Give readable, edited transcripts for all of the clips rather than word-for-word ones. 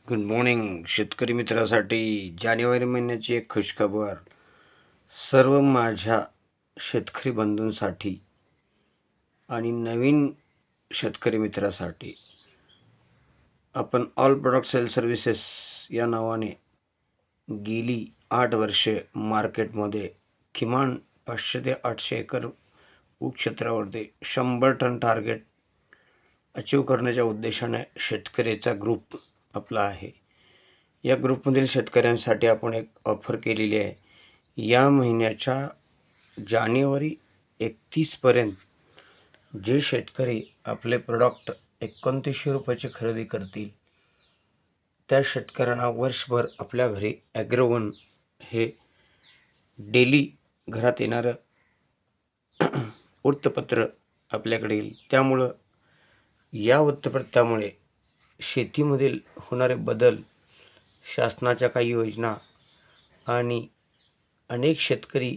Good morning शेतकरी मित्रासाठी जानेवारी महिन्याची एक खुशखबर सर्व माझ्या शेतकरी बंधूंसाठी आणि नवीन शेतकरी मित्रासाठी आपण ऑल प्रोडक्ट सेल सर्व्हिसेस या नावाने गेली 8 वर्षे मार्केटमध्ये किमान 500 ते 800 एकर क्षेत्रावरती 100 टन टार्गेट अचीव करण्याच्या उद्देशाने शेतकऱ्याचा ग्रुप आपला आहे. या ग्रुपमधील शेतकऱ्यांसाठी आपण एक ऑफर केलेली आहे. या महिन्याच्या जानेवारी 31पर्यंत जे शेतकरी आपले प्रोडक्ट 2900 रुपयाची खरेदी करतील त्या शेतकऱ्यांना वर्षभर आपल्या घरी ॲग्रोवन हे डेली घरात येणारं वृत्तपत्र आपल्याकडे येईल. त्यामुळं या वृत्तपत्रामुळे शेतीमधील होणारे बदल, शासनाच्या काही योजना आणि अनेक शेतकरी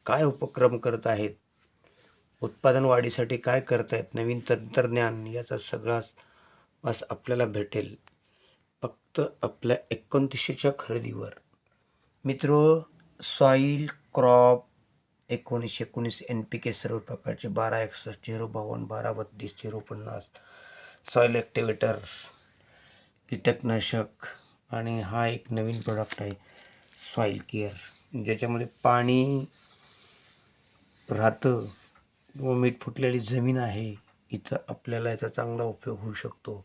काय उपक्रम करत आहेत, उत्पादन वाढीसाठी काय करत आहेत, नवीन तंत्रज्ञान याचा सगळाच वास आपल्याला भेटेल फक्त आपल्या 2900च्या खरेदीवर. मित्रो, सॉईल क्रॉप 1919 NPK सर्व प्रकारचे 1261 052 1232 050 सॉईल ॲक्टिवेटर कीटकनाशक आणि हा एक नवीन प्रोडक्ट आहे सॉईल केअर, ज्याच्यामध्ये पाणी राहतं व मीठ फुटलेली जमीन आहे. इथं आपल्याला याचा चांगला उपयोग होऊ शकतो.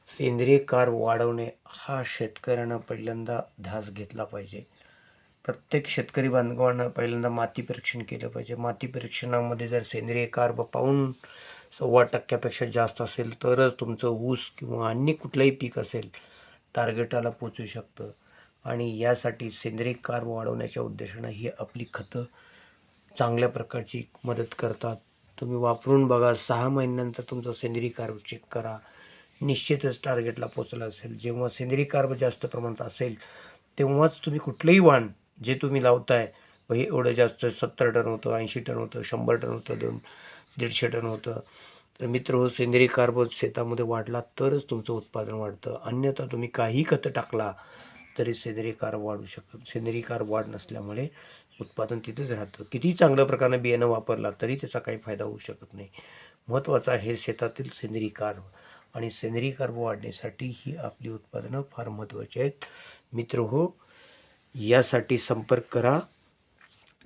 सेंद्रिय कार वाढवणे हा शेतकऱ्यांना पहिल्यांदा ध्यास घेतला पाहिजे. प्रत्येक शेतकरी बांधवांना पहिल्यांदा माती परीक्षण केलं पाहिजे. माती परीक्षणामध्ये जर सेंद्रिय कार्ब पाऊण 1.25% जास्त असेल तरच तुमचं ऊस किंवा अन्य कुठलंही पीक असेल टार्गेटाला पोचू शकतं. आणि यासाठी सेंद्रिय कार्ब वाढवण्याच्या उद्देशानं ही आपली खतं चांगल्या प्रकारची मदत करतात. तुम्ही वापरून बघा, 6 महिन्यानंतर तुमचं सेंद्रिय कार्ब चेक करा, निश्चितच टार्गेटला पोचलं असेल. जेव्हा सेंद्रिय कार्ब जास्त प्रमाणात असेल तेव्हाच तुम्ही कुठलंही वाण जे तुम्ही लावताय हे एवढं जास्त 70 टन होतं, 80 टन होतं, 100 टन होतं, 150 टन होतं. तर मित्र, सेंद्रिय कार्ब शेतामध्ये वाढला तरच तुमचं उत्पादन वाढतं. अन्यथा तुम्ही काही खतं टाकला तरी सेंद्रिय कार्ब वाढू शकतं. सेंद्रिय कार्ब वाढ नसल्यामुळे उत्पादन तिथेच राहतं. कितीही चांगल्या प्रकारे बियाणं वापरला तरी त्याचा काही फायदा होऊ शकत नाही. महत्त्वाचं आहे शेतातील सेंद्रिय कार्ब, आणि सेंद्रिय कार्ब वाढण्यासाठी ही आपली उत्पादनं फार महत्त्वाची आहेत. मित्र, यासाठी संपर्क करा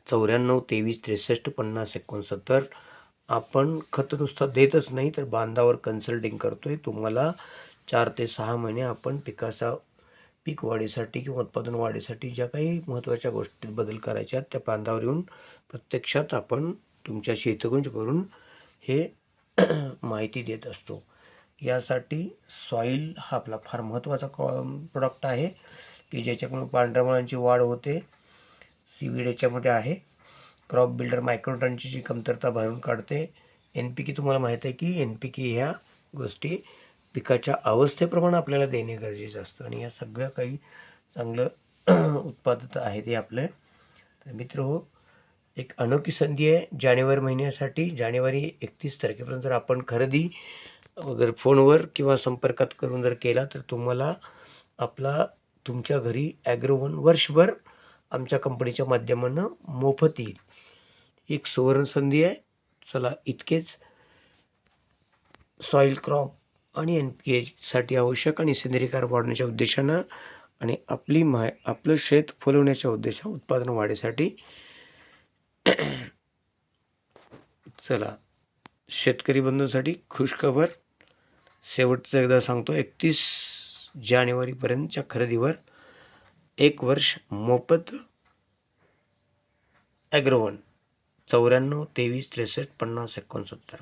94 23 63 50 69. आपण खत नुसतं देतच नाही तर बांधावर कन्सल्टिंग करतो आहे. तुम्हाला 4 ते 6 महिने आपण पीक वाढीसाठी किंवा उत्पादन वाढीसाठी ज्या काही महत्त्वाच्या गोष्टी बदल करायच्या त्या बांधावर येऊन प्रत्यक्षात आपण तुमच्या शेतकरी करून हे माहिती देत असतो. यासाठी सॉईल हा आपला फार महत्त्वाचा प्रोडक्ट आहे की ज्याच्यामुळे पांढऱ्या मुळांची वाढ होते. सीवीड याच्यामध्ये आहे. क्रॉप बिल्डर मायक्रोटनची जी कमतरता भरून काढते. NPK तुम्हाला माहीत आहे की NPK ह्या गोष्टी पिकाच्या अवस्थेप्रमाणे आपल्याला देणे गरजेचं असतं, आणि या सगळ्या काही चांगलं उत्पादन आहे ते आपलं. तर मित्र, एक अनोखी संधी आहे जानेवारी महिन्यासाठी. जानेवारी 31 तारखेपर्यंत जर आपण खरेदी वगैरे फोनवर किंवा संपर्कात करून जर केला तर तुम्हाला तुमच्या घरी ॲग्रोवन वर्षभर आमच्या कंपनीच्या माध्यमानं मोफत येईल. एक सुवर्ण संधी आहे. चला, इतकेच सॉईल क्रॉप आणि NPKसाठी आवश्यक आणि सेंद्रिय कार्ब वाढवण्याच्या उद्देशानं आणि आपलं शेत फुलवण्याच्या उद्देशानं उत्पादन वाढीसाठी चला, शेतकरी बंधूंसाठी खुशखबर शेवटचं एकदा सांगतो. 31 जानेवारीपर्यंतच्या खरेदीवर 1 वर्ष मोफत ॲग्रोवन 94 23 63 50 69.